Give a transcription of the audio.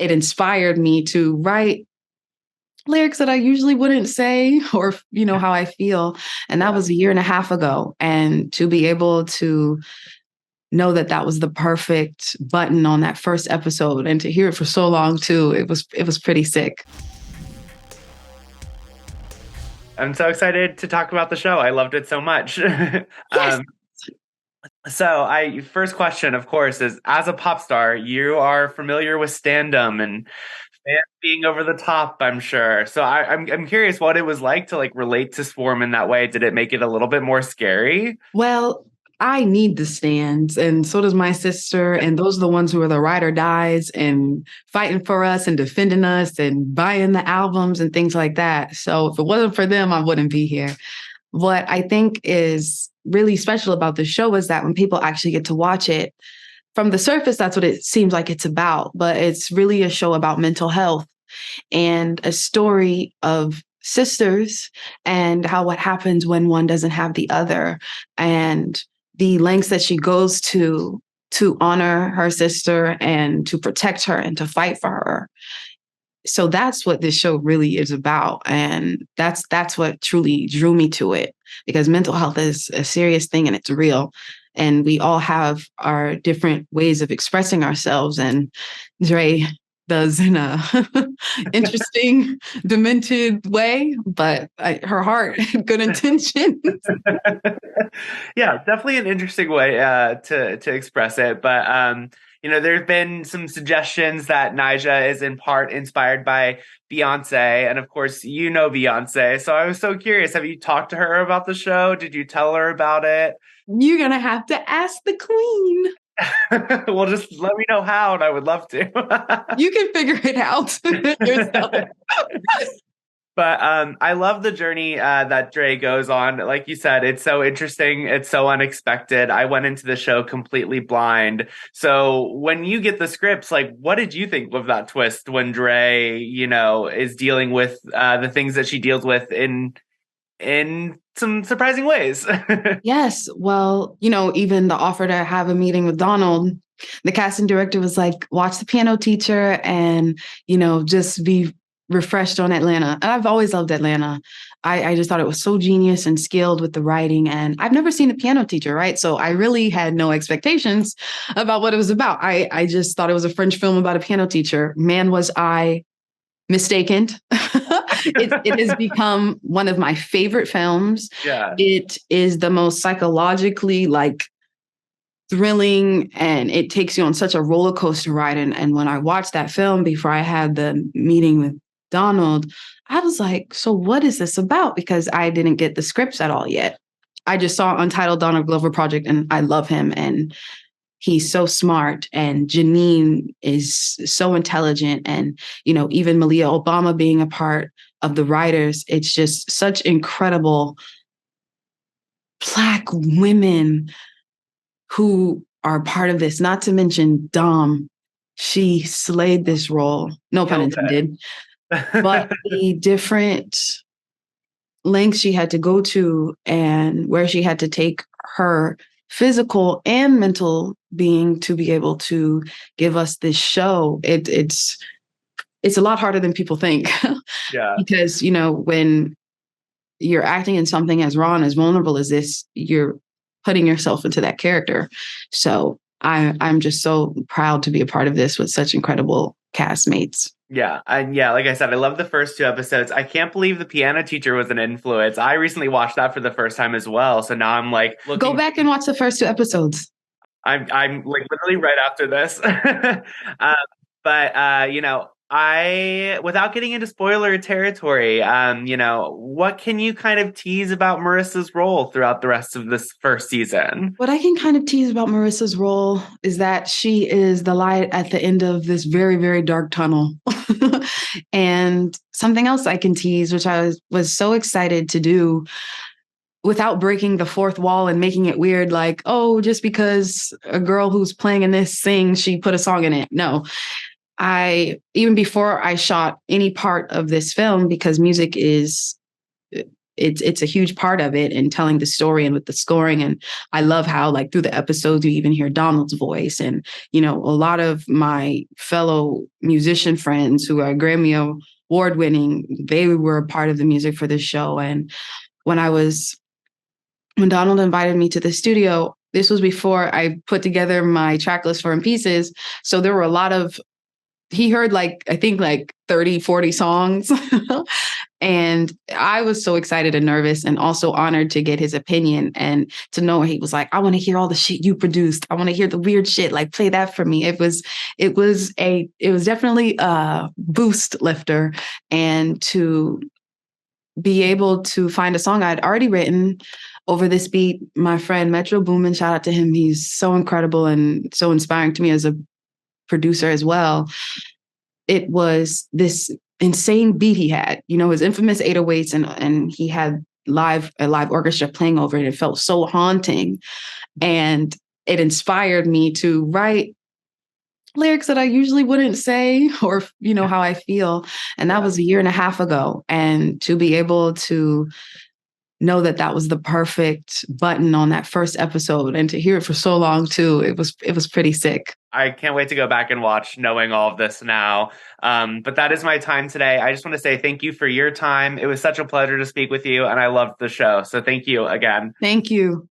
it inspired me to write lyrics that I usually wouldn't say or, how I feel. And that was a year and a half ago. And to be able to know that that was the perfect button on that first episode and to hear it for so long too, it was pretty sick. I'm so excited to talk about the show. I loved it so much. Yes. First question, of course, is as a pop star, you are familiar with stand-up and being over the top, I'm sure. So I'm curious what it was like to like relate to Swarm in that way. Did it make it a little bit more scary? Well, I need the stands, and so does my sister. And those are the ones who are the ride or dies and fighting for us and defending us and buying the albums and things like that. So if it wasn't for them, I wouldn't be here. What I think is really special about the show is that when people actually get to watch it, from the surface, that's what it seems like it's about. But it's really a show about mental health and a story of sisters and how what happens when one doesn't have the other, and the lengths that she goes to honor her sister and to protect her and to fight for her. So that's what this show really is about. And that's what truly drew me to it, because mental health is a serious thing and it's real. And we all have our different ways of expressing ourselves. And Dre does in a interesting, demented way, but her heart, good intention. Yeah, definitely an interesting way to express it. But there's been some suggestions that Nyjah is in part inspired by Beyonce, and of course, you know Beyonce. So I was so curious. Have you talked to her about the show? Did you tell her about it? You're gonna have to ask the queen. Well, just let me know how, and I would love to. You can figure it out yourself. But I love the journey that Dre goes on. Like you said, it's so interesting. It's so unexpected. I went into the show completely blind. So when you get the scripts, like, what did you think of that twist when Dre, is dealing with the things that she deals with in some surprising ways? Yes. Well, even the offer to have a meeting with Donald, the casting director was like, watch The Piano Teacher and, just be refreshed on Atlanta. And I've always loved Atlanta. I just thought it was so genius and skilled with the writing. And I've never seen The Piano Teacher, right? So I really had no expectations about what it was about. I just thought it was a French film about a piano teacher. Man, was I mistaken. It has become one of my favorite films. Yeah. It is the most psychologically thrilling, and it takes you on such a roller coaster ride. And when I watched that film before I had the meeting with Donald, I was like, so what is this about? Because I didn't get the scripts at all yet. I just saw Untitled Donald Glover Project, and I love him. And he's so smart, and Janine is so intelligent. And, even Malia Obama being a part of the writers, it's just such incredible Black women who are part of this, not to mention Dom. She slayed this role, no pun intended, but the different lengths she had to go to and where she had to take her physical and mental being to be able to give us this show. It's a lot harder than people think. Yeah. Because, when you're acting in something as raw and as vulnerable as this, you're putting yourself into that character. So I'm just so proud to be a part of this with such incredible castmates. Yeah. And yeah, like I said, I love the first two episodes. I can't believe The Piano Teacher was an influence. I recently watched that for the first time as well. So now I'm like, go back and watch the first two episodes. I'm like literally right after this. Without getting into spoiler territory, what can you kind of tease about Marissa's role throughout the rest of this first season? What I can kind of tease about Marissa's role is that she is the light at the end of this very, very dark tunnel. And something else I can tease, which I was so excited to do without breaking the fourth wall and making it weird, like, oh, just because a girl who's playing in this sings, she put a song in it. No. Even before I shot any part of this film, because music is it's a huge part of it, and telling the story and with the scoring. And I love how, like, through the episodes, you even hear Donald's voice. And, a lot of my fellow musician friends who are Grammy Award winning, they were a part of the music for this show. And when when Donald invited me to the studio, this was before I put together my track list for In Pieces. So there were a lot of, he heard I think 30, 40 songs. And I was so excited and nervous, and also honored to get his opinion, and to know he was like, I want to hear all the shit you produced. I want to hear the weird shit. Like, play that for me. It was definitely a boost lifter. And to be able to find a song I'd already written over this beat, my friend Metro Boomin, shout out to him. He's so incredible and so inspiring to me as a producer as well. It was this insane beat he had, his infamous 808s, and he had a live orchestra playing over it. It felt so haunting, and it inspired me to write lyrics that I usually wouldn't say, or how I feel. And that was a year and a half ago, and to be able to know that that was the perfect button on that first episode, and to hear it for so long too, it was pretty sick. I can't wait to go back and watch, knowing all of this now. But that is my time today. I just want to say thank you for your time. It was such a pleasure to speak with you, and I loved the show. So thank you again. Thank you.